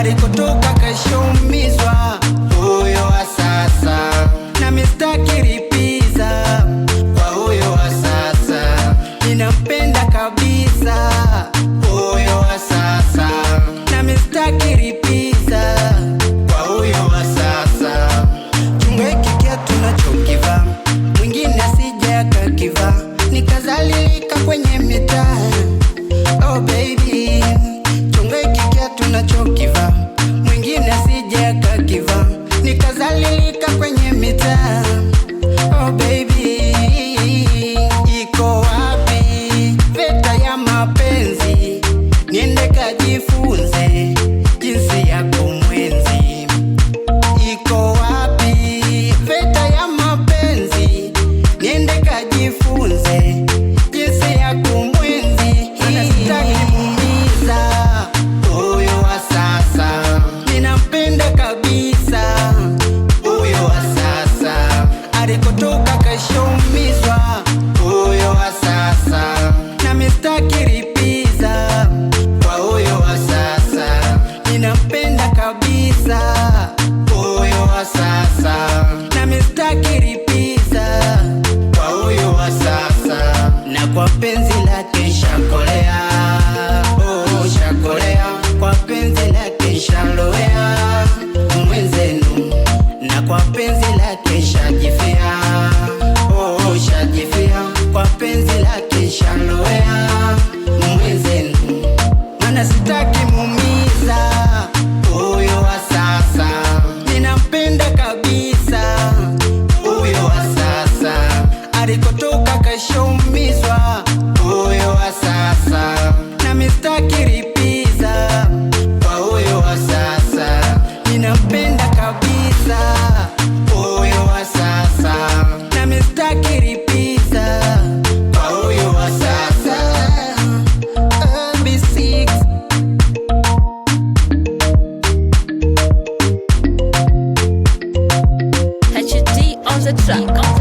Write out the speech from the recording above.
alikotoka kashaumizwa huyo wa sasa, na mistaki ripiza kwa huyo wa sasa. Ninampenda kabisa huyo wa sasa, na mistaki ripiza kwa huyo wa sasa. Chunga hiki kiatu tunachokivaa, mwingine asije akakivaa nikazalilika kwenye mitaa. Oh baby, chunga hiki kiatu tunachokivaa, mwingine asije akakivaa nikazalilika kwenye mitaa. Oh baby, iko wapi veta ya mapenzi? Niende kajifunze jinsi ya kumwenzi. Iko wapi veta ya mapenzi? Niende kajifunze jinsi ya kumwenzi. Anasitaki muumiza huyo wa sasa, ninampenda kabisa huyo wa sasa, alikotoka kashaumizwa huyo wa sasa, na mistaki ripiza kwa huyo wa sasa. Ninampenda kabisa huyo wa sasa, na mistaki ripiza kwa huyo wa sasa. Na kwa penzi lake shakolea, oh shakolea, kwa penzi lake shaloea mwenzenu, na kwa penzi lake shajifia, oh shajifia, kwa penzi lake shaloea mwenzenu. Mana sitaki muumiza huyo wa sasa, ninampenda kabisa huyo wa sasa, alikotoka kashaumizwa huyo wa sasa, na mistaki ripiza kwa huyo wa sasa. Ninampenda kabisa huyo wa sasa, na mistaki ripiza kwa huyo wa sasa. B6 HD on the track.